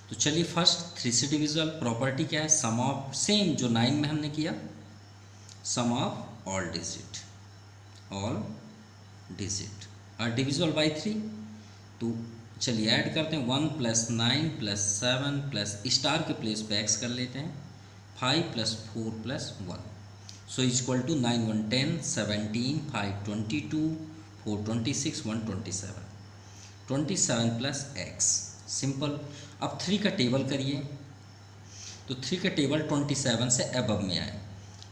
A: तो चलिए फर्स्ट 3 से डिविजिबल प्रॉपर्टी क्या है, सम ऑफ, सेम जो 9 में हमने किया, sum of all digit, all digit और डिविजिबल बाई 3। तो चलिए ऐड करते हैं, 1 प्लस 9 प्लस 7 प्लस स्टार के प्लेस पे x कर लेते हैं, 5 plus 4 plus 1, so equal to 9 1 10 17 5 22 4 26 1 27, 27 plus x, simple. अब 3 का टेबल करिए, तो 3 का टेबल 27 से अबव में आए,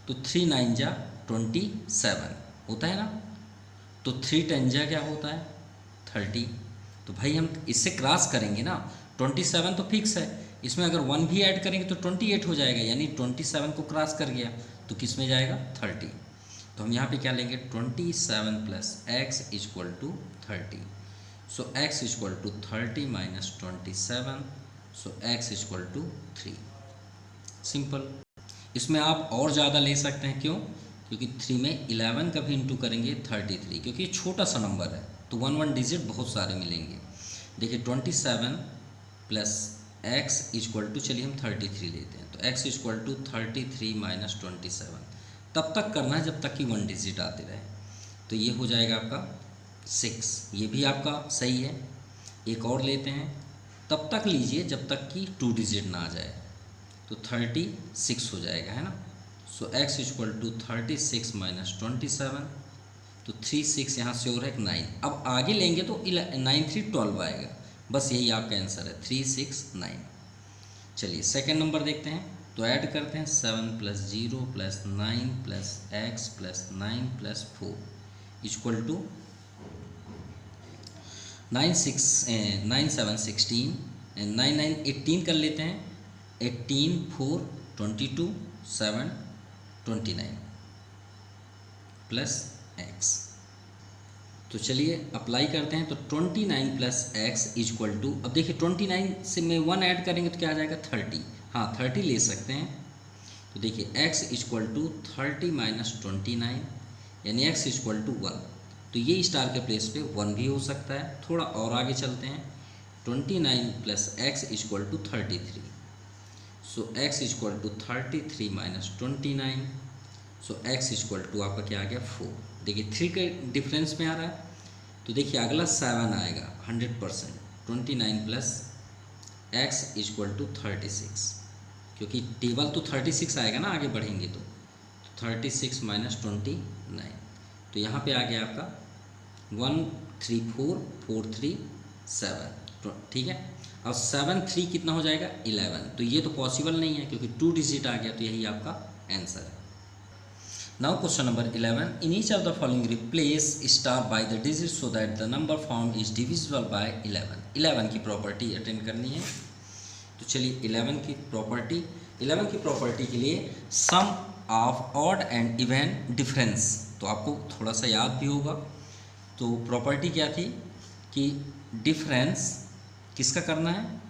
A: तो 3 9 जा 27 होता है ना, तो 3 10 जा क्या होता है 30, तो भाई हम इससे क्रॉस करेंगे ना, 27 तो फिक्स है, इसमें अगर 1 भी ऐड करेंगे तो 28 हो जाएगा, यानी 27 को क्रॉस कर गया तो किस में जाएगा 30, तो हम यहाँ पे क्या लेंगे 27 plus x equal to 30, so x equal to 30 minus 27, so x equal to 3। Simple. इसमें आप और ज़्यादा ले सकते हैं, क्यों? क्योंकि 3 में 11 का भी इंटू करेंगे 33, क्योंकि ये छोटा सा नंबर है तो 1 डिजिट बहुत सारे मिलेंगे। देखिए 27 प्लस x इक्वल टू, चलिए हम 33 लेते हैं, तो x इक्वल टू 33 माइनस 27 तब तक करना है जब तक कि 1 डिजिट आते रहे। तो ये हो जाएगा आपका 6, ये भी आपका सही है। एक और लेते हैं, तब तक लीजिए जब तक कि 2 डिजिट ना आ जाए, तो 36 हो जाएगा, है ना। सो x इक्वल टू 36 माइनस 27, तो 36 यहाँ से और है 9। अब आगे लेंगे तो 9 3 12 आएगा, बस यही आपका आंसर है 369। चलिए सेकंड नंबर देखते हैं, तो ऐड करते हैं 7 plus 0 plus 9 plus x plus 9 plus 4 equal to 9 7 16 9 9 18 कर लेते हैं। 18 4 22 7 29 प्लस x। तो चलिए अप्लाई करते हैं, तो 29 प्लस एक्स इक्वल टू, अब देखिए 29 से में 1 ऐड करेंगे तो क्या आ जाएगा 30, हाँ 30 ले सकते हैं। तो देखिए x इक्वल टू 30 माइनस 29 यानी x इक्वल टू 1, तो ये स्टार के प्लेस पे 1 भी हो सकता है। थोड़ा और आगे चलते हैं, 29 plus x equal to 33, so x equal to 33 minus 29, so x equal to आपका क्या आ गया 4। देखिए 3 के डिफरेंस में आ रहा है, तो देखिए अगला 7 आएगा 100%, 29 प्लस x इक्वल टू 36, क्योंकि टेबल तो 36 आएगा ना आगे बढ़ेंगे तो 36 माइनस 29, तो यहाँ पे आ गया आपका 1 3 4 4 3 7, ठीक है। और 7 3 कितना हो जाएगा 11, तो ये तो पॉसिबल नहीं है क्योंकि 2 डिजिट आ गया, तो यही आपका आंसर है। Now question number 11, in each of the following replace star by the digit so that the number form is divisible by 11। 11 की प्रॉपर्टी अटेंड करनी है, तो चलिए 11 की प्रॉपर्टी के लिए sum of odd and even difference, तो आपको थोड़ा सा याद भी होगा। तो प्रॉपर्टी क्या थी कि डिफरेंस किसका करना है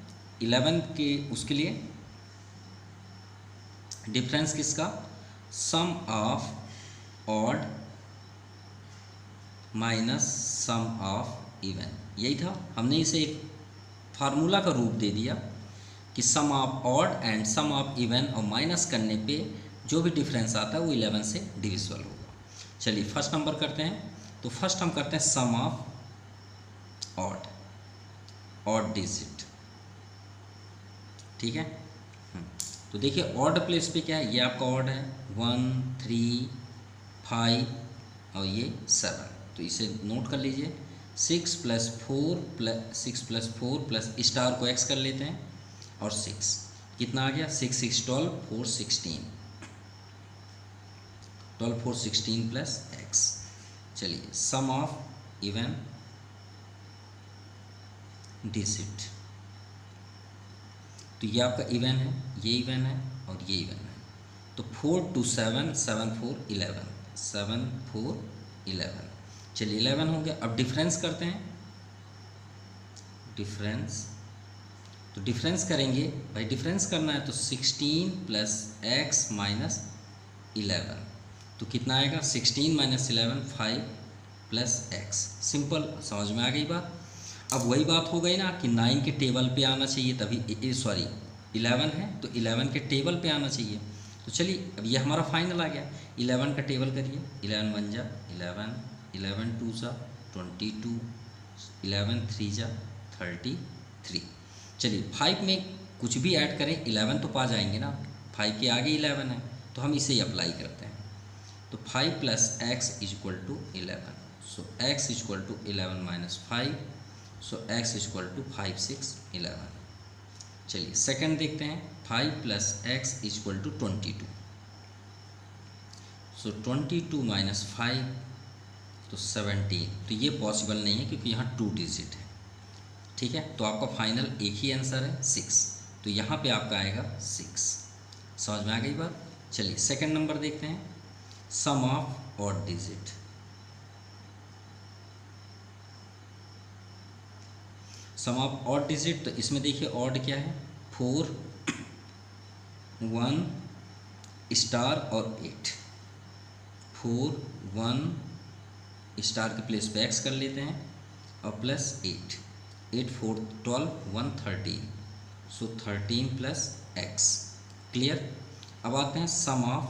A: 11 के, उसके लिए डिफरेंस किसका, sum of odd minus sum of even, यही था। हमने इसे एक फार्मूला का रूप दे दिया कि sum of odd and sum of even, और माइनस करने पे जो भी डिफरेंस आता है वो 11 से डिविजिबल होगा। चलिए फर्स्ट नंबर करते हैं, तो फर्स्ट हम करते हैं सम ऑफ ऑड डिजिट, ठीक है। तो देखिए ऑड प्लेस पे क्या है, ये आपका ऑड है 1 3 5 और ये 7, तो इसे नोट कर लीजिए। 6 प्लस 4 प्लस स्टार को x कर लेते हैं और 6 कितना आ गया 6 6 12 4 16 12 4 16 प्लस x। चलिए सम ऑफ इवन डिजिट, तो ये आपका इवन है, ये इवन है और ये इवन है, तो 4 2 7 7 4 11 7 4 11, चलिए 11 हो गया। अब डिफरेंस करते हैं, डिफरेंस, तो डिफरेंस करेंगे भाई, डिफरेंस करना है तो 16 प्लस एक्स माइनस 11, तो कितना आएगा 16 माइनस 11 5 प्लस एक्स। सिंपल, समझ में आ गई बात। अब वही बात हो गई ना कि 9 के टेबल पे आना चाहिए, तभी सॉरी 11 है तो 11 के टेबल पे आना चाहिए। तो चलिए अब ये हमारा फाइनल आ गया, 11 का टेबल करिए, 11 1 जा 11, 11 2 जा 22, 11 3 जा 33। चलिए 5 में कुछ भी ऐड करें 11 तो पा जाएंगे ना, 5 के आगे 11 है तो हम इसे ही अप्लाई करते हैं। तो 5 plus x equal to 11, so x equal to 11 minus 5, so x equal to 5 6 11। चलिए सेकंड देखते हैं, 5 plus x equal to 22, so 22 minus 5 तो 17, तो ये पॉसिबल नहीं है क्योंकि यहाँ 2 डिजिट है, ठीक है। तो आपका फाइनल एक ही आंसर है 6, तो यहाँ पे आपका आएगा 6। समझ में आ गई बात। चलिए सेकंड नंबर देखते हैं, sum of odd digit, sum of odd digit, तो इसमें देखिए ऑड क्या है 4, 1 स्टार और 8, 4 1 स्टार के प्लेस पे x कर लेते हैं और प्लस 8, 8 4 12 1 13, सो 13 प्लस x। क्लियर। अब आते हैं sum of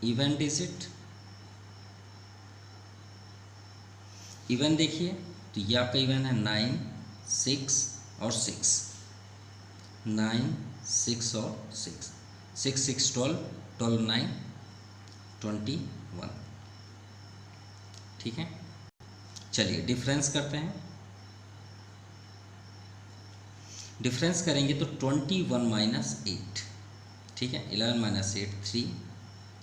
A: even digit. Even देखिए तो ये आपका इवन है 9 6 और 6, 9 6 और 6, 6 6 12 12 9 21। ठीक है, चलिए डिफरेंस करते हैं। डिफरेंस करेंगे तो 21 माइनस 8, ठीक है, 11 माइनस 8 3,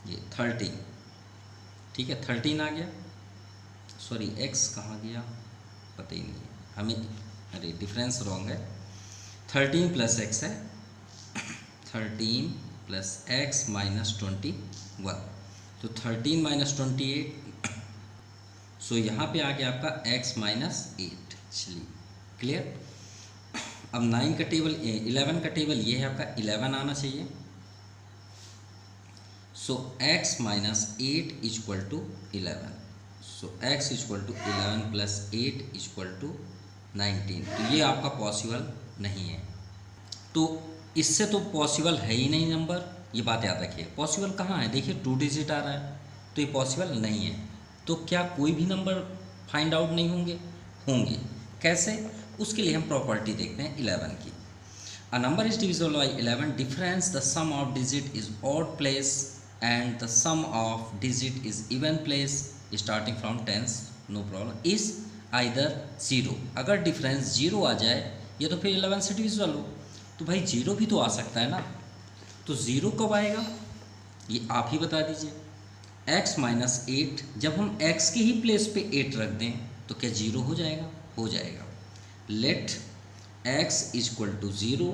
A: ये 13, ठीक है 13 आ गया। सॉरी x कहाँ गया पता ही नहीं है हमें, अरे डिफरेंस रॉन्ग है। 13 प्लस x है, 13 प्लस x माइनस 21, तो 13 माइनस 28, सो यहाँ पे आ गया आपका x माइनस 8। चलिए क्लियर। अब 9 का टेबल 11 का टेबल ये है आपका 11 आना चाहिए। So x minus 8 equal to 11, so x equal to 11 plus 8 equal to 19। तो ये आपका पॉसिबल नहीं है, तो इससे तो पॉसिबल है ही नहीं नंबर, ये बात याद रखिए। पॉसिबल कहाँ है, देखिए 2 डिजिट आ रहा है तो ये पॉसिबल नहीं है। तो क्या कोई भी नंबर फाइंड आउट नहीं होंगे? होंगे। कैसे? उसके लिए हम प्रॉपर्टी देखते हैं 11 की। A number is divisible by 11 difference the sum of digit is odd place and the sum of digit is even place starting from tens, no problem, is either 0। अगर डिफरेंस 0 आ जाए या तो फिर 11 से डिविजिबल हो, तो भाई 0 भी तो आ सकता है ना। तो 0 कब आएगा ये आप ही बता दीजिए। x माइनस 8, जब हम x के ही प्लेस पे 8 रख दें तो क्या 0 हो जाएगा? हो जाएगा। Let x equal to 0,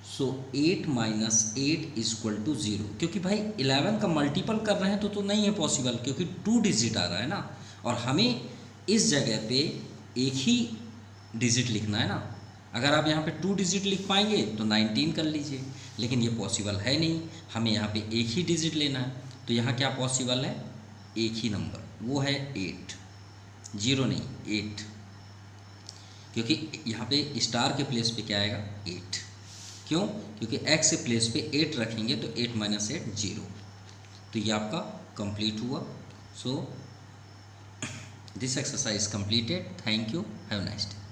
A: so 8 minus 8 equal to 0, क्योंकि भाई 11 का मल्टीपल कर रहे हैं तो नहीं है पॉसिबल, क्योंकि 2 डिजिट आ रहा है ना, और हमें इस जगह पे एक ही डिजिट लिखना है ना। अगर आप यहाँ पे 2 डिजिट लिख पाएंगे तो 19 कर लीजिए, लेकिन ये पॉसिबल है नहीं, हमें यहाँ पे एक ही डिजिट लेना है। तो यहाँ क्या पॉसिबल है? एक ही नंबर, वो है 8, 0 नहीं 8, क्योंकि यहाँ पे स्टार के प्लेस पे क्या आएगा? 8। क्यों? क्योंकि x के प्लेस पे 8 रखेंगे तो 8 माइनस 8 0। तो ये आपका कंप्लीट हुआ। So this exercise completed. Thank you, have a nice day.